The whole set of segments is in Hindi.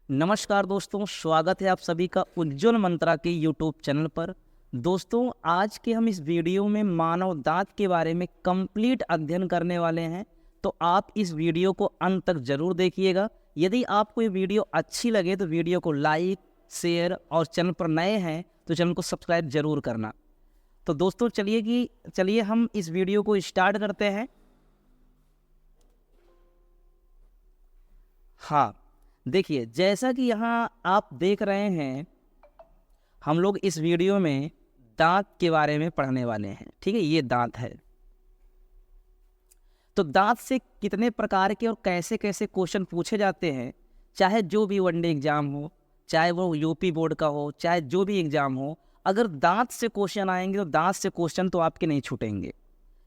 नमस्कार दोस्तों, स्वागत है आप सभी का उज्ज्वल मंत्रा के यूट्यूब चैनल पर। दोस्तों, आज के हम इस वीडियो में मानव दांत के बारे में कंप्लीट अध्ययन करने वाले हैं, तो आप इस वीडियो को अंत तक जरूर देखिएगा। यदि आपको ये वीडियो अच्छी लगे तो वीडियो को लाइक, शेयर और चैनल पर नए हैं तो चैनल को सब्सक्राइब जरूर करना। तो दोस्तों चलिए हम इस वीडियो को स्टार्ट करते हैं। हाँ, देखिए, जैसा कि यहाँ आप देख रहे हैं, हम लोग इस वीडियो में दांत के बारे में पढ़ने वाले हैं। ठीक है, ये दांत है। तो दांत से कितने प्रकार के और कैसे कैसे क्वेश्चन पूछे जाते हैं, चाहे जो भी वनडे एग्जाम हो, चाहे वो यूपी बोर्ड का हो, चाहे जो भी एग्जाम हो, अगर दांत से क्वेश्चन आएंगे तो दांत से क्वेश्चन तो आपके नहीं छूटेंगे।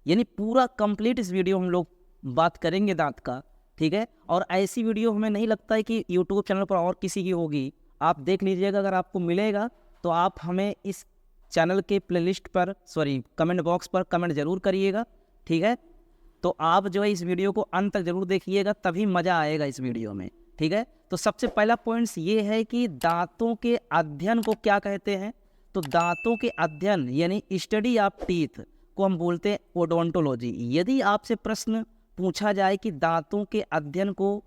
यानी पूरा कंप्लीट इस वीडियो हम लोग बात करेंगे दांत का। ठीक है, और ऐसी वीडियो हमें नहीं लगता है कि यूट्यूब चैनल पर और किसी की होगी। आप देख लीजिएगा, अगर आपको मिलेगा तो आप हमें इस चैनल के प्लेलिस्ट पर कमेंट बॉक्स पर कमेंट जरूर करिएगा। ठीक है, तो आप जो है इस वीडियो को अंत तक जरूर देखिएगा, तभी मज़ा आएगा इस वीडियो में। ठीक है, तो सबसे पहला पॉइंट्स ये है कि दांतों के अध्ययन को क्या कहते हैं। तो दांतों के अध्ययन यानी स्टडी ऑफ टीथ को हम बोलते हैं ओडोंटोलॉजी। यदि आपसे प्रश्न पूछा जाए कि दांतों के अध्ययन को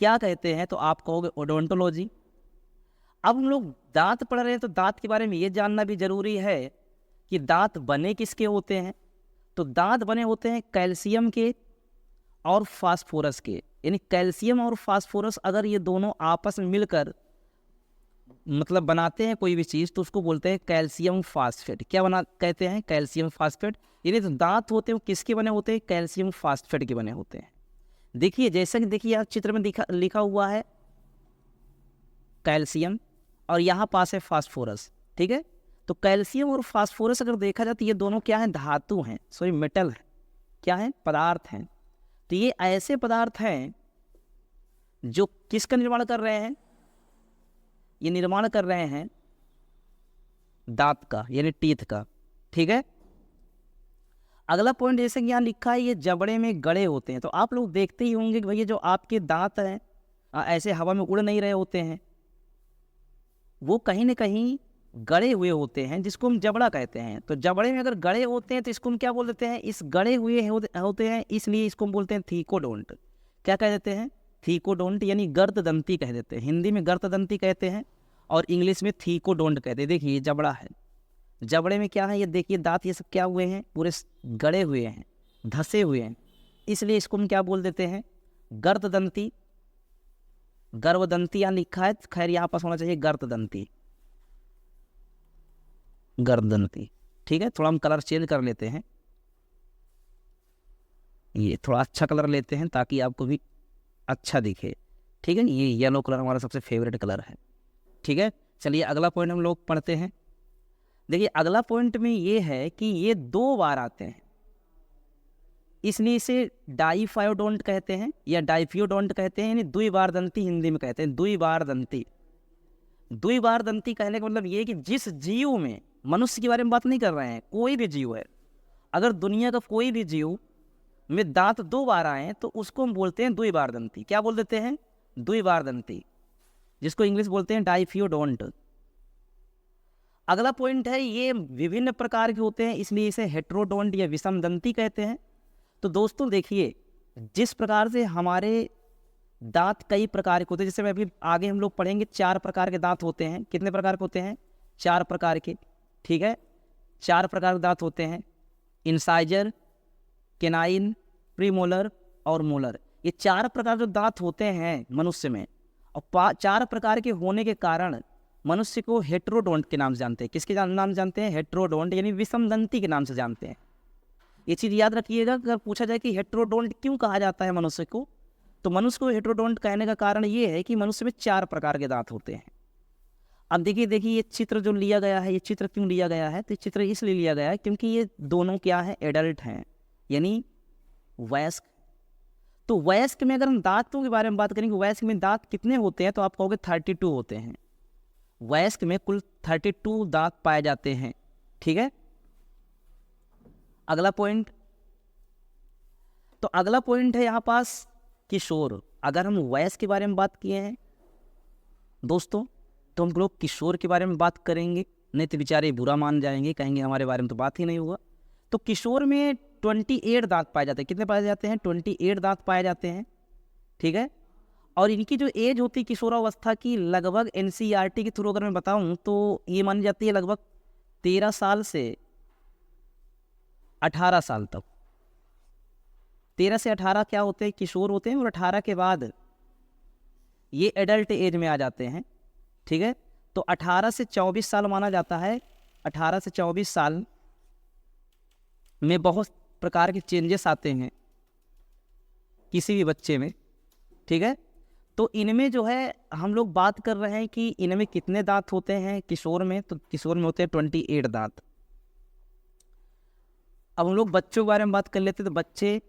क्या कहते हैं तो आप कहोगे ओडोंटोलॉजी। अब हम लोग दांत पढ़ रहे हैं तो दांत के बारे में ये जानना भी जरूरी है कि दांत बने किसके होते हैं। तो दांत बने होते हैं कैल्शियम के और फास्फोरस के। यानी कैल्शियम और फास्फोरस अगर ये दोनों आपस में मिलकर मतलब बनाते हैं कोई भी चीज़ तो उसको बोलते हैं कैल्शियम फास्फेट। क्या कहते हैं? Calcium phosphate. यानी तो दांत होते हैं वो किसके बने होते हैं? कैल्शियम फास्फेट के बने होते हैं। देखिए, जैसा कि देखिए यहाँ चित्र में लिखा हुआ है कैल्शियम और यहाँ पास है फास्फोरस। ठीक है, तो कैल्शियम और फास्फोरस अगर देखा जाए तो ये दोनों क्या है? धातु हैं, मेटल है। क्या है? पदार्थ हैं। तो ये ऐसे पदार्थ हैं जो किसका निर्माण कर रहे हैं? ये निर्माण कर रहे हैं दांत का, यानी टीथ का। ठीक है, अगला पॉइंट जैसे कि यहाँ लिखा है ये जबड़े में गड़े होते हैं। तो आप लोग देखते ही होंगे कि भैया जो आपके दांत हैं ऐसे हवा में उड़ नहीं रहे होते हैं, वो कहीं ना कहीं गड़े हुए होते हैं, जिसको हम जबड़ा कहते हैं। तो जबड़े में अगर गड़े होते हैं तो इसको हम क्या बोल देते हैं? इस गड़े हुए होते हैं, इसलिए इसको हम बोलते हैं थीकोडोंट। क्या कह देते हैं? थीकोडोंट, यानी गर्ददंती कह देते हैं। हिंदी में गर्ददंती कहते हैं और इंग्लिश में थीकोडोंट कहते हैं। देखिए, ये जबड़ा है, जबड़े में क्या है? ये देखिए दांत, ये सब क्या हुए हैं? पूरे गड़े हुए हैं, धसे हुए हैं, इसलिए इसको हम क्या बोल देते हैं? गर्ददंती। गर्भदंती यहाँ लिखा है, खैर यहाँ पास होना चाहिए गर्ददंती, गर्ददंती। ठीक है, थोड़ा हम कलर चेंज कर लेते हैं, ये थोड़ा अच्छा कलर लेते हैं ताकि आपको भी अच्छा दिखे। ठीक है, ये येलो कलर हमारा सबसे फेवरेट कलर है। ठीक है, चलिए अगला पॉइंट हम लोग पढ़ते हैं। देखिए, अगला पॉइंट में ये है कि ये 2 बार आते हैं, इसलिए इसे डाइफायोडोंट कहते हैं या डाइफियोडोंट कहते हैं, यानी द्विबार दंती हिंदी में कहते हैं। द्विबार दंती, द्विबार दंती कहने का मतलब ये है कि जिस जीव में, मनुष्य के बारे में बात नहीं कर रहे हैं, कोई भी जीव है, अगर दुनिया का कोई भी जीव में दांत 2 बार आए तो उसको हम बोलते हैं द्विबार दंती। क्या बोल देते हैं? द्विबार दंती, जिसको इंग्लिश बोलते हैं डाइफियोडोंट। अगला पॉइंट है ये विभिन्न प्रकार के होते हैं, इसलिए इसे हेट्रोडोंट या विषम दंती कहते हैं। तो दोस्तों देखिए, जिस प्रकार से हमारे दांत कई प्रकार के होते हैं, जैसे मैं अभी आगे हम लोग पढ़ेंगे 4 प्रकार के दांत होते हैं। कितने प्रकार के होते हैं? 4 प्रकार के। ठीक है, 4 प्रकार के दांत होते हैं, इंसाइजर, केनाइन, प्रीमोलर और मोलर। ये 4 प्रकार जो दांत होते हैं मनुष्य में, और 4 प्रकार के होने के कारण मनुष्य को हेट्रोडोंट के नाम से जानते हैं। किसके नाम जानते हैं? हेट्रोडोंट, यानी विषम दंती के नाम से जानते हैं। ये चीज़ याद रखिएगा, अगर पूछा जाए कि हेट्रोडोंट क्यों कहा जाता है मनुष्य को, तो मनुष्य को हेट्रोडोंट कहने का कारण ये है कि मनुष्य में 4 प्रकार के दांत होते हैं। अब देखिए ये चित्र जो लिया गया है, ये चित्र क्यों लिया गया है? तो ये चित्र इसलिए लिया गया है क्योंकि ये दोनों क्या है? एडल्ट हैं, यानी वयस्क। तो वयस्क में अगर हम दांतों के बारे में बात करेंगे, वयस्क में दांत कितने होते हैं, तो आप कहोगे 32 होते हैं। वयस्क में कुल 32 दांत पाए जाते हैं। ठीक है, अगला पॉइंट, तो अगला पॉइंट है यहाँ पास किशोर। अगर हम वयस्क के बारे में बात किए हैं, दोस्तों, तो हम लोग किशोर के बारे में बात करेंगे, नहीं तो बेचारे बुरा मान जाएंगे, कहेंगे हमारे बारे में तो बात ही नहीं हुआ। तो किशोर में 28 दांत पाए जाते हैं। कितने पाए जाते हैं? 28 दांत पाए जाते हैं, ठीक है। और इनकी जो एज होती है किशोरावस्था की, लगभग NCERT के थ्रू अगर मैं बताऊं तो ये मानी जाती है लगभग 13 साल से 18 साल तक। 13 से 18 क्या होते हैं? किशोर होते हैं, और 18 के बाद ये एडल्ट एज में आ जाते हैं, ठीक है। तो 18 से 24 साल माना जाता है। 18 से 24 साल में बहुत प्रकार के चेंजेस आते हैं किसी भी बच्चे में, ठीक है। तो इनमें जो है हम लोग बात कर रहे हैं कि इनमें कितने दांत होते हैं किशोर में। तो किशोर में होते हैं 28 दांत। अब हम लोग बच्चों के बारे में बात कर लेते हैं। तो बच्चे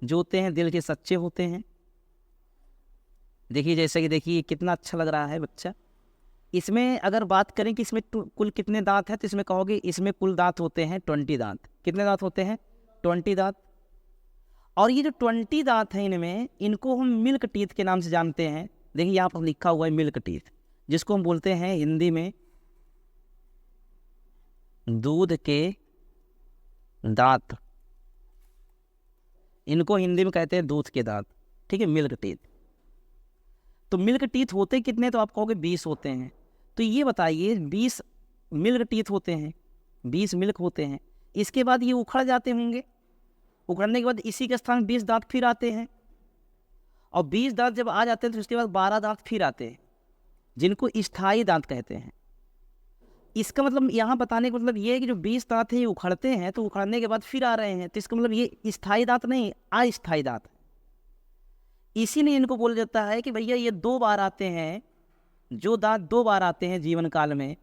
जो होते हैं दिल के सच्चे होते हैं। देखिए, जैसे कि देखिए कितना अच्छा लग रहा है बच्चा। इसमें अगर बात करें कि इसमें कुल कितने दांत हैं, तो इसमें कहोगे इसमें कुल दांत होते हैं 20 दांत। कितने दांत होते हैं? 20 दांत। और ये जो 20 दांत हैं इनमें, इनको हम मिल्क टीथ के नाम से जानते हैं। देखिए यहाँ पर लिखा हुआ है मिल्क टीथ, जिसको हम बोलते हैं हिंदी में दूध के दांत। इनको हिंदी में कहते हैं दूध के दांत, ठीक है, मिल्क टीथ। तो मिल्क टीथ होते कितने? तो आप कहोगे 20 होते हैं। तो ये बताइए 20 मिल्क टीथ होते हैं, 20 मिल्क होते हैं। इसके बाद ये उखड़ जाते होंगे। उखड़ने के बाद इसी के स्थान 20 दांत फिर आते हैं। और 20 दांत जब आ जाते हैं तो उसके बाद 12 दांत फिर आते हैं, जिनको स्थायी दांत कहते हैं। इसका मतलब यहाँ बताने का मतलब ये है कि जो 20 दांत हैं ये उखड़ते हैं, तो उखड़ने के बाद फिर आ रहे हैं, तो इसका मतलब ये स्थायी दांत नहीं, अस्थायी दांत। इसीलिए इनको बोला जाता है कि भैया ये 2 बार आते हैं। जो दांत 2 बार आते हैं जीवन काल में,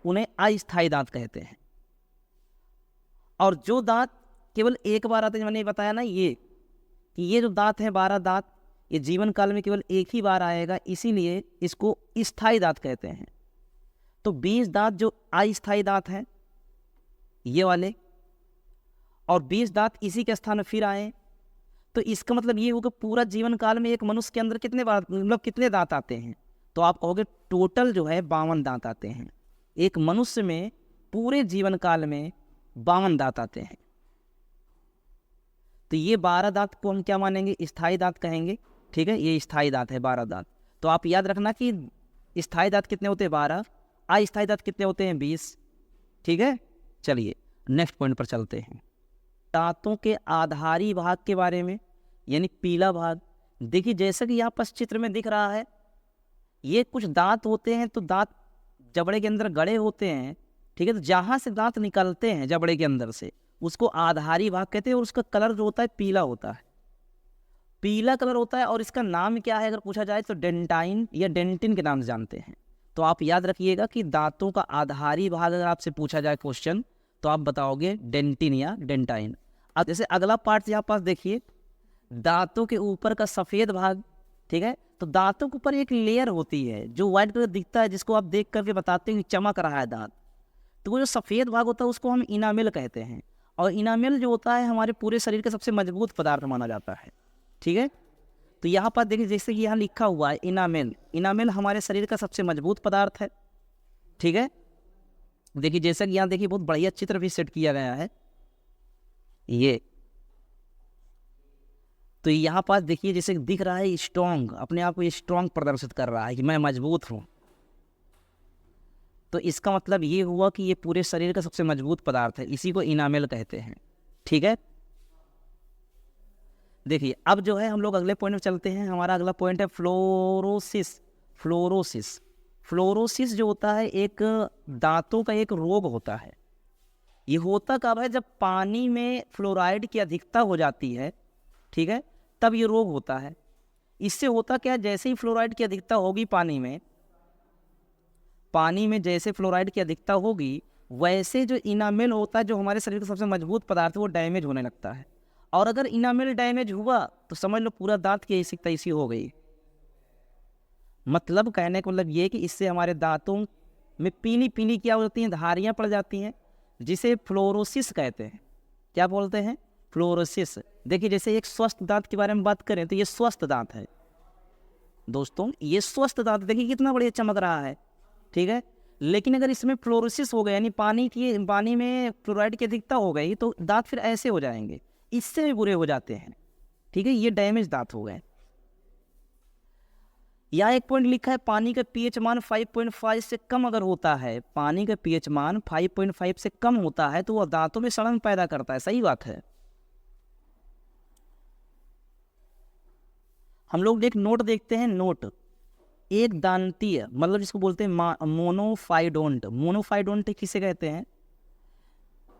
उन्हें अस्थायी दांत कहते हैं। और जो दांत केवल 1 बार आते हैं, मैंने बताया ना ये कि ये जो दांत हैं 12 दांत, ये जीवन काल में केवल एक ही बार आएगा, इसीलिए इसको स्थायी दांत कहते हैं। तो 20 दांत जो अस्थायी दांत हैं ये वाले, और 20 दांत इसी के स्थान में फिर आए, तो इसका मतलब ये होगा पूरा जीवन काल में एक मनुष्य के अंदर कितने बार, मतलब कितने दांत आते हैं? तो आप कहोगे टोटल जो है 52 दांत आते हैं। एक मनुष्य में पूरे जीवन काल में 52 दांत आते हैं। तो ये 12 दांत को हम क्या मानेंगे? स्थायी दांत कहेंगे, ठीक है। ये स्थायी दांत है 12 दांत। तो आप याद रखना कि स्थायी दांत कितने होते हैं? 12। अस्थायी दांत कितने होते हैं? 20, ठीक है। चलिए नेक्स्ट पॉइंट पर चलते हैं। दांतों के आधारी भाग के बारे में, यानी पीला भाग। देखिए जैसा कि यहाँ पर चित्र में दिख रहा है, ये कुछ दांत होते हैं, तो दांत जबड़े के अंदर गड़े होते हैं, ठीक है। तो जहाँ से दांत निकलते हैं जबड़े के अंदर से, उसको आधारी भाग कहते हैं। और उसका कलर जो होता है पीला होता है, पीला कलर होता है। और इसका नाम क्या है अगर पूछा जाए तो डेंटाइन या डेंटिन के नाम से जानते हैं। तो आप याद रखिएगा कि दांतों का आधारी भाग अगर आपसे पूछा जाए क्वेश्चन, तो आप बताओगे डेंटिन या डेंटाइन। अब जैसे अगला पार्ट यहाँ पास देखिए, दांतों के ऊपर का सफ़ेद भाग, ठीक है। तो दांतों के ऊपर एक लेयर होती है जो व्हाइट कलर दिखता है, जिसको आप देख करके बताते हो कि चमक रहा है दांत। तो वो जो सफ़ेद भाग होता है उसको हम इनामेल कहते हैं। और इनामेल जो होता है हमारे पूरे शरीर का सबसे मजबूत पदार्थ माना जाता है, ठीक है। तो यहाँ पर देखिए जैसे कि यहाँ लिखा हुआ है इनामेल। इनामेल हमारे शरीर का सबसे मजबूत पदार्थ है, ठीक है। देखिए जैसा कि यहाँ देखिए बहुत बढ़िया चित्र भी सेट किया गया है ये। तो यहाँ पास देखिए जैसे दिख रहा है स्ट्रॉन्ग, अपने आप को स्ट्रॉन्ग प्रदर्शित कर रहा है कि मैं मजबूत हूँ। तो इसका मतलब ये हुआ कि ये पूरे शरीर का सबसे मजबूत पदार्थ है, इसी को इनामेल कहते हैं, ठीक है। देखिए अब जो है हम लोग अगले पॉइंट में चलते हैं। हमारा अगला पॉइंट है फ्लोरोसिस। फ्लोरोसिस, फ्लोरोसिस जो होता है एक दांतों का एक रोग होता है। ये होता कब है? जब पानी में फ्लोराइड की अधिकता हो जाती है, ठीक है, तब ये रोग होता है। इससे होता क्या? जैसे ही फ्लोराइड की अधिकता होगी पानी में जैसे फ्लोराइड की अधिकता होगी, वैसे जो इनामेल होता है जो हमारे शरीर का सबसे मजबूत पदार्थ है वो डैमेज होने लगता है। और अगर इनामेल डैमेज हुआ तो समझ लो पूरा दांत की ऐसी तैसी हो गई। मतलब कहने का मतलब ये कि इससे हमारे दांतों में पीली पीली क्या होती हैं? धारियाँ पड़ जाती हैं, जिसे फ्लोरोसिस कहते हैं। क्या बोलते हैं? फ्लोरोसिस। देखिए जैसे एक स्वस्थ दांत के बारे में बात करें तो ये स्वस्थ दांत है, दोस्तों ये स्वस्थ दांत, देखिए कितना बढ़िया चमक रहा है, ठीक है। लेकिन अगर इसमें फ्लोरोसिस हो गया, यानी पानी में फ्लोराइड की अधिकता हो गई, तो दांत फिर ऐसे हो जाएंगे, इससे भी बुरे हो जाते हैं, ठीक है। ये डैमेज दांत हो गए। यहाँ एक पॉइंट लिखा है, पानी का पीएच मान 5.5 से कम अगर होता है, पानी का पीएच मान 5.5 से कम होता है तो वह दांतों में सड़न पैदा करता है। सही बात है। हम लोग एक नोट देखते हैं, नोट एक दांतीय, मतलब जिसको बोलते हैं मोनोफाइडोंट। मोनोफाइडोंट किसे कहते हैं?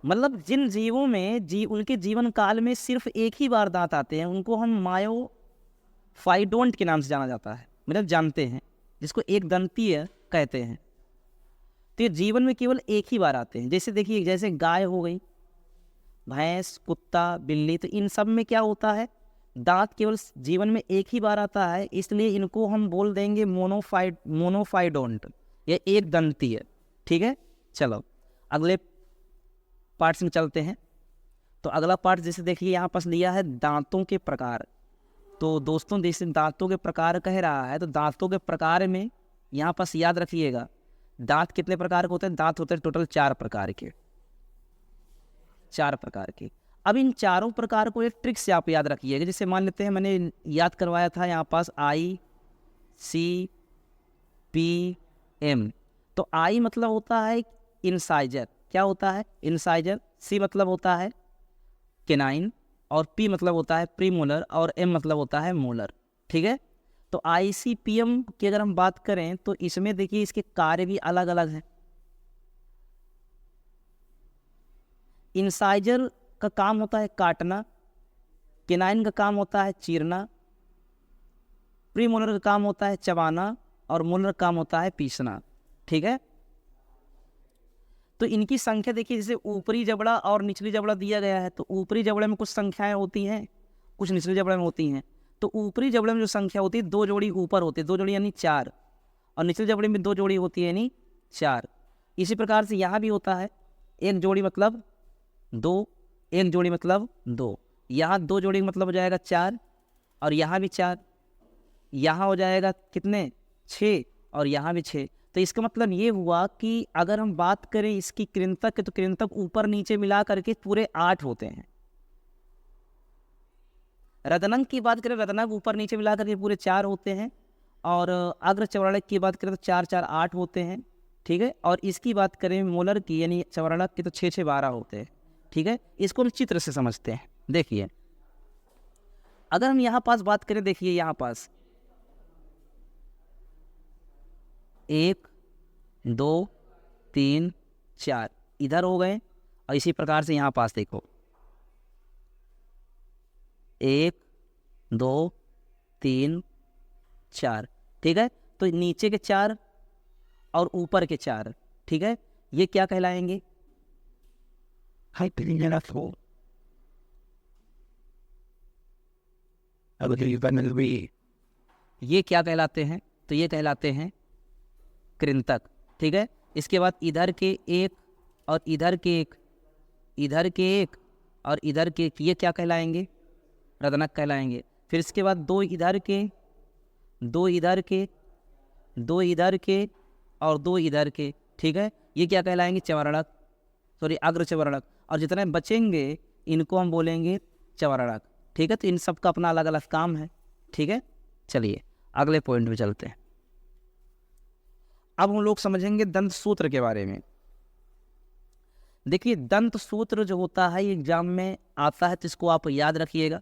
मतलब जिन जीवों में उनके जीवन काल में सिर्फ एक ही बार दांत आते हैं, उनको हम मायोफाइडोंट के नाम से जाना जाता है, मतलब जानते हैं, जिसको एक दंतीय कहते हैं। तो ये जीवन में केवल एक ही बार आते हैं। जैसे देखिए, जैसे गाय हो गई, भैंस, कुत्ता, बिल्ली, तो इन सब में क्या होता है, दांत केवल जीवन में एक ही बार आता है, इसलिए इनको हम बोल देंगे मोनोफाइडोंट, ये एक दंतीय, ठीक है। चलो अगले पार्ट्स में चलते हैं। तो अगला पार्ट जैसे देखिए यहाँ पास लिया है दांतों के प्रकार। तो दोस्तों जैसे दांतों के प्रकार कह रहा है, तो दांतों के प्रकार में यहाँ पास याद रखिएगा, दांत कितने प्रकार के होते हैं? दांत होते हैं टोटल 4 प्रकार के, 4 प्रकार के। अब इन चारों प्रकार को एक ट्रिक से आप याद रखिएगा। जैसे मान लेते हैं, मैंने याद करवाया था यहाँ पास ICPM। तो आई मतलब होता है इंसाइजर, क्या होता है? इंसाइजर। सी मतलब होता है केनाइन, और पी मतलब होता है प्रीमोलर, और एम मतलब होता है मोलर, ठीक है। तो ICPM की अगर हम बात करें तो इसमें देखिए इसके कार्य भी अलग अलग हैं। इंसाइजर का काम होता है काटना, केनाइन का काम होता है चीरना, प्रीमोलर का काम होता है चबाना, और मोलर का काम होता है पीसना, ठीक है। तो इनकी संख्या देखिए, जैसे ऊपरी जबड़ा और निचली जबड़ा दिया गया है, तो ऊपरी जबड़े में कुछ संख्याएं होती हैं, कुछ निचले जबड़े में होती हैं। तो ऊपरी जबड़े में जो संख्या होती है, 2 जोड़ी ऊपर होती है, 2 जोड़ी यानी 4, और निचले जबड़े में 2 जोड़ी होती है यानी 4। इसी प्रकार से यहाँ भी होता है, 1 जोड़ी मतलब 2, 1 जोड़ी मतलब 2, यहाँ 2 जोड़ी मतलब हो जाएगा 4, और यहाँ भी 4, यहाँ हो जाएगा कितने? 6, और यहाँ भी 6। तो इसका मतलब ये हुआ कि अगर हम बात करें इसकी कृंतक, तो कृंतक ऊपर नीचे मिला करके पूरे 8 होते हैं। रदनंग की बात करें, रदनंग ऊपर नीचे मिला करके पूरे 4 होते हैं, और अग्र चवराड़क की बात करें तो 4 4 8 होते हैं, ठीक है। और इसकी बात करें मोलर की यानी चवराड़क की, तो 6 6 12 होते हैं, ठीक है। इसको हम चित्र से समझते हैं। देखिए अगर हम यहाँ पास बात करें, देखिए यहाँ पास 1 2 3 4 इधर हो गए, और इसी प्रकार से यहाँ पास देखो 1 2 3 4, ठीक है। तो नीचे के 4 और ऊपर के 4, ठीक है, ये क्या कहलाएंगे? ये क्या कहलाते हैं? तो ये कहलाते हैं कृंतक, ठीक है। इसके बाद इधर के 1 और इधर के 1, इधर के 1 और इधर के 1, ये क्या कहलाएंगे? रदनक कहलाएंगे। फिर इसके बाद 2 इधर के, 2 इधर के, 2 इधर के, और 2 इधर के, ठीक है, ये क्या कहलाएंगे? चवरणक, सॉरी अग्र चवरणक। और जितने बचेंगे इनको हम बोलेंगे चवरणक, ठीक है। तो इन सब का अपना अलग अलग काम है, ठीक है। चलिए अगले पॉइंट में चलते हैं। अब हम लोग समझेंगे दंत सूत्र के बारे में। देखिए दंत सूत्र जो होता है एग्जाम में आता है, तो इसको आप याद रखिएगा।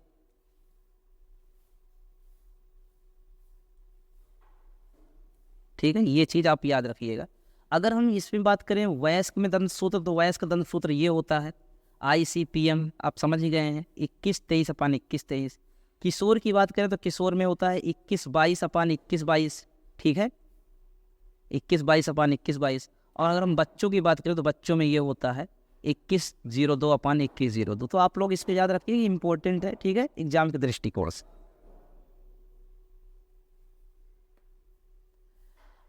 ठीक है, ये चीज आप याद रखिएगा। अगर हम इसमें बात करें वयस्क में दंत सूत्र, तो वयस्क दंत सूत्र ये होता है ICPM, आप समझ ही गए हैं, 21-23/21-23। किशोर की बात करें तो किशोर में होता है 21-22/21-22, ठीक है, 21-22/21-22। और अगर हम बच्चों की बात करें तो बच्चों में ये होता है 21-02/21-02। तो आप लोग इसको याद रखिए, इंपॉर्टेंट है, ठीक है, एग्जाम के दृष्टिकोण से।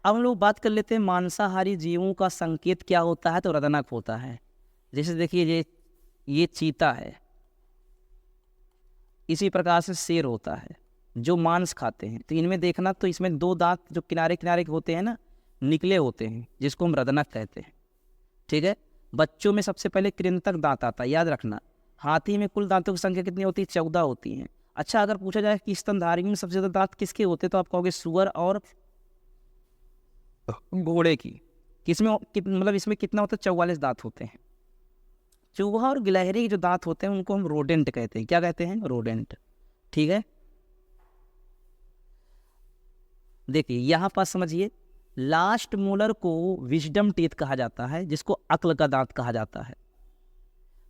अब हम लोग बात कर लेते हैं मांसाहारी जीवों का संकेत क्या होता है, तो रदनक होता है। जैसे देखिए ये चीता है, इसी प्रकार से शेर होता है, जो मांस खाते हैं। तो इनमें देखना, तो इसमें 2 दांत जो किनारे किनारे के होते हैं ना, निकले होते हैं, जिसको हम रदनक कहते हैं। ठीक है। बच्चों में सबसे पहले कृंतक दांत आता है, याद रखना। हाथी में कुल दांतों की संख्या कितनी होती है? 14 होती है। अच्छा, अगर पूछा जाए कि स्तनधारी में सबसे ज़्यादा दांत किसके होते हैं, तो आप कहोगे सुअर और घोड़े की। किसमें मतलब इसमें कितना होता है? 44 दांत होते हैं। चूहा और गिलहरी के जो दांत होते हैं उनको हम रोडेंट कहते हैं। क्या कहते हैं? रोडेंट। ठीक है। देखिए यहाँ पास समझिए, लास्ट मोलर को विजडम टीथ कहा जाता है, जिसको अक्ल का दांत कहा जाता है।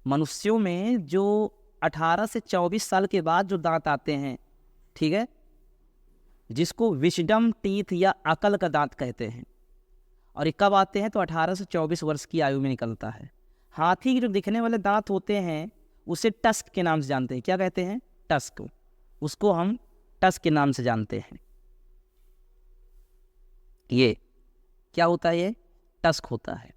मनुष्यों में जो 18 से 24 साल के बाद जो दांत आते हैं, ठीक है, जिसको विजडम टीथ या अकल का दांत कहते हैं, और ये कब आते हैं? तो 18 से 24 वर्ष की आयु में निकलता है। हाथी के जो दिखने वाले दांत होते हैं उसे टस्क के नाम से जानते हैं। क्या कहते हैं? टस्क। उसको हम टस्क के नाम से जानते हैं। ये क्या होता है? ये टस्क होता है।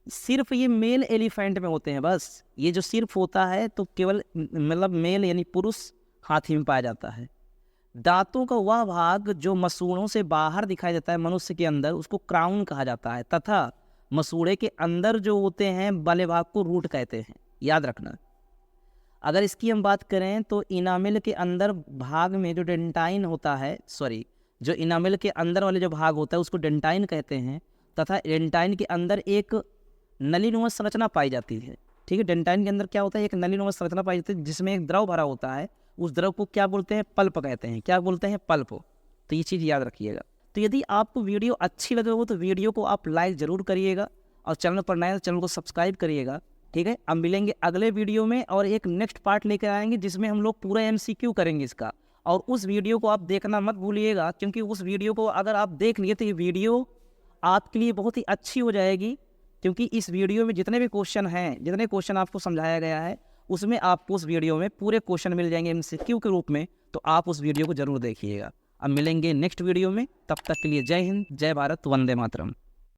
सिर्फ ये मेल एलिफेंट में होते हैं बस। ये जो सिर्फ होता है तो केवल मतलब मेल यानी पुरुष हाथी में पाया जाता है। दांतों का वह भाग जो मसूड़ों से बाहर दिखाई देता है मनुष्य के अंदर, उसको क्राउन कहा जाता है, तथा मसूड़े के अंदर जो होते हैं वाले भाग को रूट कहते हैं। याद रखना। अगर इसकी हम बात करें तो इनामिल के अंदर भाग में जो डेंटाइन होता है, जो इनामिल के अंदर वाले जो भाग होता है उसको डेंटाइन कहते हैं, तथा डेंटाइन के अंदर एक नलीनुमा संरचना पाई जाती है। ठीक है। डेंटाइन के अंदर क्या होता है? एक नलीनुमा संरचना पाई जाती है, जिसमें एक द्रव भरा होता है। उस द्रव को क्या बोलते हैं? पल्प कहते हैं। क्या बोलते हैं? पल्प। तो ये चीज़ याद रखिएगा। तो यदि आपको वीडियो अच्छी लगे हो तो वीडियो को आप लाइक ज़रूर करिएगा, और चैनल पर नए तो चैनल को सब्सक्राइब करिएगा। ठीक है। अब मिलेंगे अगले वीडियो में, और एक नेक्स्ट पार्ट लेकर आएंगे जिसमें हम लोग पूरा MCQ करेंगे इसका। और उस वीडियो को आप देखना मत भूलिएगा, क्योंकि उस वीडियो को अगर आप देख लिए तो ये वीडियो आपके लिए बहुत ही अच्छी हो जाएगी। क्योंकि इस वीडियो में जितने भी क्वेश्चन हैं, जितने क्वेश्चन आपको समझाया गया है, उसमें आपको उस वीडियो में पूरे क्वेश्चन मिल जाएंगे MCQ के रूप में। तो आप उस वीडियो को ज़रूर देखिएगा। अब मिलेंगे नेक्स्ट वीडियो में, तब तक के लिए जय हिंद, जय भारत, वंदे मातरम।